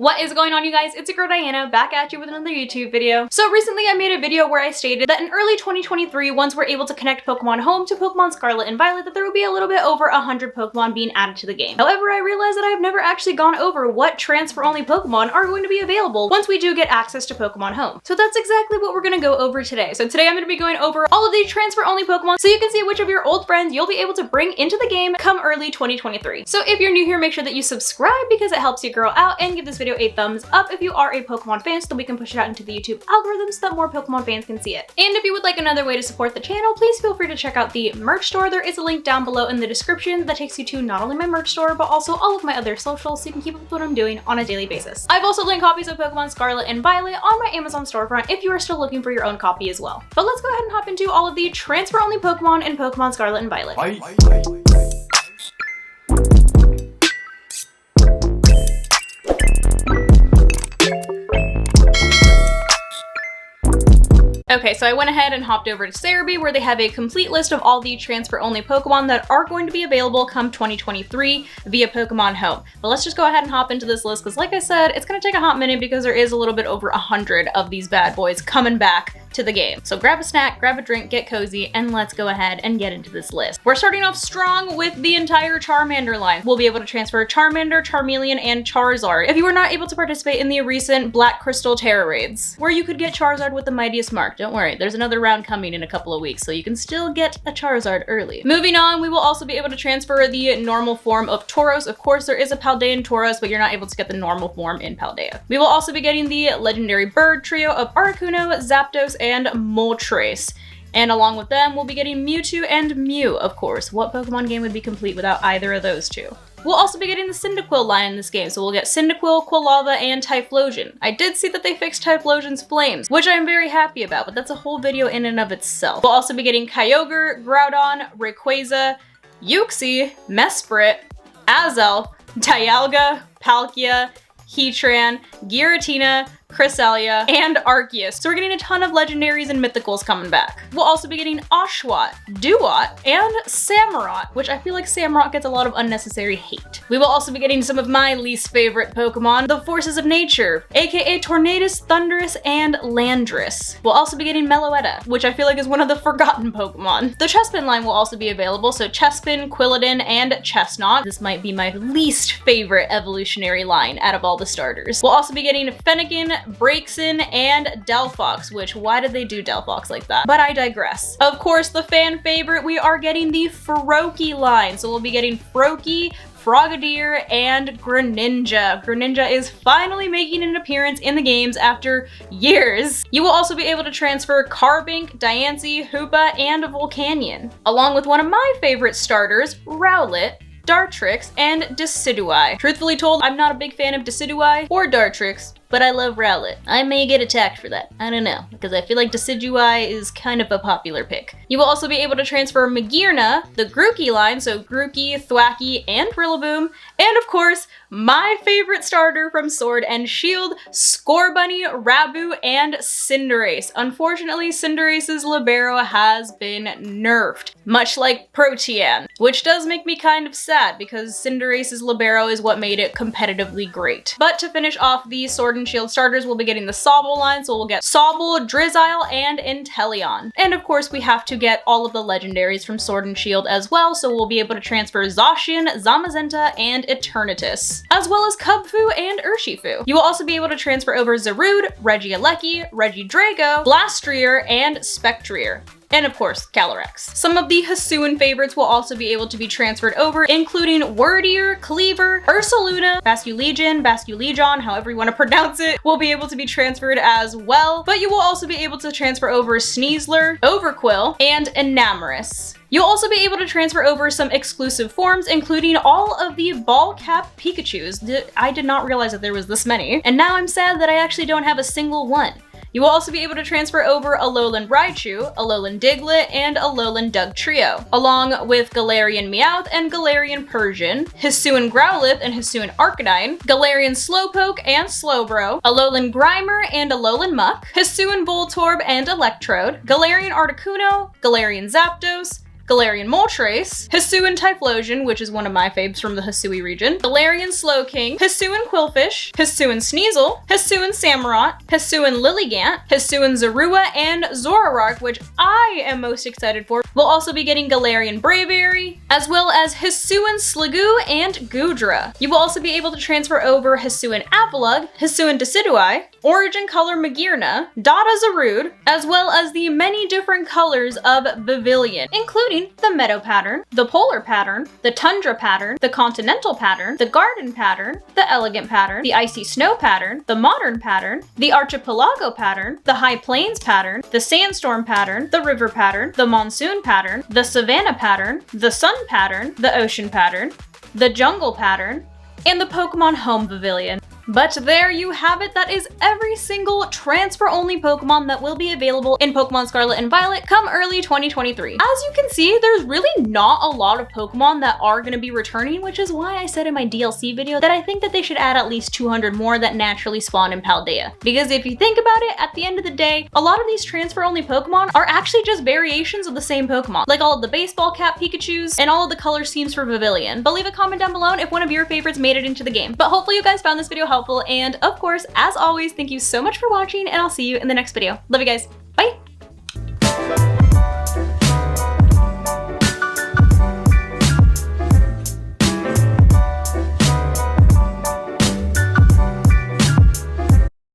What is going on, you guys? It's your girl Diana, back at you with another YouTube video. So recently I made a video where I stated that in early 2023, once we're able to connect Pokemon Home to Pokemon Scarlet and Violet, that there will be a little bit over 100 Pokemon being added to the game. However, I realized that I have never actually gone over what transfer-only Pokemon are going to be available once we do get access to Pokemon Home. So that's exactly what we're gonna go over today. So today I'm gonna be going over all of the transfer-only Pokemon so you can see which of your old friends you'll be able to bring into the game come early 2023. So if you're new here, make sure that you subscribe because it helps your girl out, and give this video a thumbs up if you are a Pokemon fan so that we can push it out into the YouTube algorithm so that more Pokemon fans can see it. And if you would like another way to support the channel, please feel free to check out the merch store. There is a link down below in the description that takes you to not only my merch store, but also all of my other socials so you can keep up with what I'm doing on a daily basis. I've also linked copies of Pokemon Scarlet and Violet on my Amazon storefront if you are still looking for your own copy as well. But let's go ahead and hop into all of the transfer-only Pokemon in Pokemon Scarlet and Violet. Okay, so I went ahead and hopped over to Cerebi where they have a complete list of all the transfer-only Pokemon that are going to be available come 2023 via Pokemon Home. But let's just go ahead and hop into this list because, like I said, it's gonna take a hot minute because there is a little bit over 100 of these bad boys coming back to the game. So grab a snack, grab a drink, get cozy, and let's go ahead and get into this list. We're starting off strong with the entire Charmander line. We'll be able to transfer Charmander, Charmeleon, and Charizard. If you were not able to participate in the recent Black Crystal Terra raids, where you could get Charizard with the Mightiest Mark, don't worry, there's another round coming in a couple of weeks, so you can still get a Charizard early. Moving on, we will also be able to transfer the normal form of Tauros. Of course, there is a Paldean Tauros, but you're not able to get the normal form in Paldea. We will also be getting the legendary bird trio of Articuno, Zapdos, and Moltres. And along with them, we'll be getting Mewtwo and Mew, of course. What Pokemon game would be complete without either of those two? We'll also be getting the Cyndaquil line in this game, so we'll get Cyndaquil, Quilava, and Typhlosion. I did see that they fixed Typhlosion's flames, which I'm very happy about, but that's a whole video in and of itself. We'll also be getting Kyogre, Groudon, Rayquaza, Uxie, Mesprit, Azel, Dialga, Palkia, Heatran, Giratina, Cresselia, and Arceus. So we're getting a ton of legendaries and mythicals coming back. We'll also be getting Oshawott, Duat, and Samurott, which I feel like Samurott gets a lot of unnecessary hate. We will also be getting some of my least favorite Pokemon, the Forces of Nature, aka Tornadus, Thundurus, and Landorus. We'll also be getting Meloetta, which I feel like is one of the forgotten Pokemon. The Chespin line will also be available, so Chespin, Quilladin, and Chestnut. This might be my least favorite evolutionary line out of all the starters. We'll also be getting Fennekin, Braixen, and Delphox, which why did they do Delphox like that? But I digress. Of course, the fan favorite, we are getting the Froakie line. So we'll be getting Froakie, Frogadier, and Greninja. Greninja is finally making an appearance in the games after years. You will also be able to transfer Carbink, Diancie, Hoopa, and Volcanion, along with one of my favorite starters, Rowlet, Dartrix, and Decidueye. Truthfully told, I'm not a big fan of Decidueye or Dartrix, but I love Rowlet. I may get attacked for that. I don't know, because I feel like Decidueye is kind of a popular pick. You will also be able to transfer Magearna, the Grookey line, so Grookey, Thwackey, and Rillaboom, and of course, my favorite starter from Sword and Shield, Scorbunny, Rabu, and Cinderace. Unfortunately, Cinderace's Libero has been nerfed, much like Protean, which does make me kind of sad because Cinderace's Libero is what made it competitively great. But to finish off the Sword and Shield starters, we'll be getting the Sobble line, so we'll get Sobble, Drizzile, and Inteleon. And of course, we have to get all of the legendaries from Sword and Shield as well, so we'll be able to transfer Zacian, Zamazenta, and Eternatus, as well as Kubfu and Urshifu. You will also be able to transfer over Zarude, Regieleki, Regidrago, Blastrier, and Spectrier. And of course, Calyrex. Some of the Hisuian favorites will also be able to be transferred over, including Wordier, Cleaver, Ursaluna, Basculegion, however you want to pronounce it, will be able to be transferred as well. But you will also be able to transfer over Sneasler, Overquill, and Enamorus. You'll also be able to transfer over some exclusive forms, including all of the ball cap Pikachus. I did not realize that there was this many, and now I'm sad that I actually don't have a single one. You will also be able to transfer over Alolan Raichu, Alolan Diglett, and Alolan Dugtrio, along with Galarian Meowth and Galarian Persian, Hisuian Growlithe and Hisuian Arcanine, Galarian Slowpoke and Slowbro, Alolan Grimer and Alolan Muck, Hisuian Voltorb and Electrode, Galarian Articuno, Galarian Zapdos, Galarian Moltres, Hisuian Typhlosion, which is one of my faves from the Hisui region, Galarian Slowking, Hisuian Quillfish, Hisuian Sneasel, Hisuian Samurott, Hisuian Lilligant, Hisuian Zorua, and Zoroark, which I am most excited for. We'll also be getting Galarian Braviary, as well as Hisuian Sliggoo and Goodra. You will also be able to transfer over Hisuian Avalugg, Hisuian Decidueye, Origin Color Magearna, Dada Zarude, as well as the many different colors of Vivillon, including the Meadow pattern, the Polar pattern, the Tundra pattern, the Continental pattern, the Garden pattern, the Elegant pattern, the Icy Snow pattern, the Modern pattern, the Archipelago pattern, the High Plains pattern, the Sandstorm pattern, the River pattern, the Monsoon pattern, the Savannah pattern, the Sun pattern, the Ocean pattern, the Jungle pattern, and the Pokemon Home Pavilion. But there you have it. That is every single transfer-only Pokemon that will be available in Pokemon Scarlet and Violet come early 2023. As you can see, there's really not a lot of Pokemon that are going to be returning, which is why I said in my DLC video that I think that they should add at least 200 more that naturally spawn in Paldea. Because if you think about it, at the end of the day, a lot of these transfer-only Pokemon are actually just variations of the same Pokemon, like all of the baseball cap Pikachus and all of the color schemes for Vivillon. But leave a comment down below if one of your favorites made it into the game. But hopefully you guys found this video helpful, and of course, as always, thank you so much for watching, and I'll see you in the next video. Love you guys.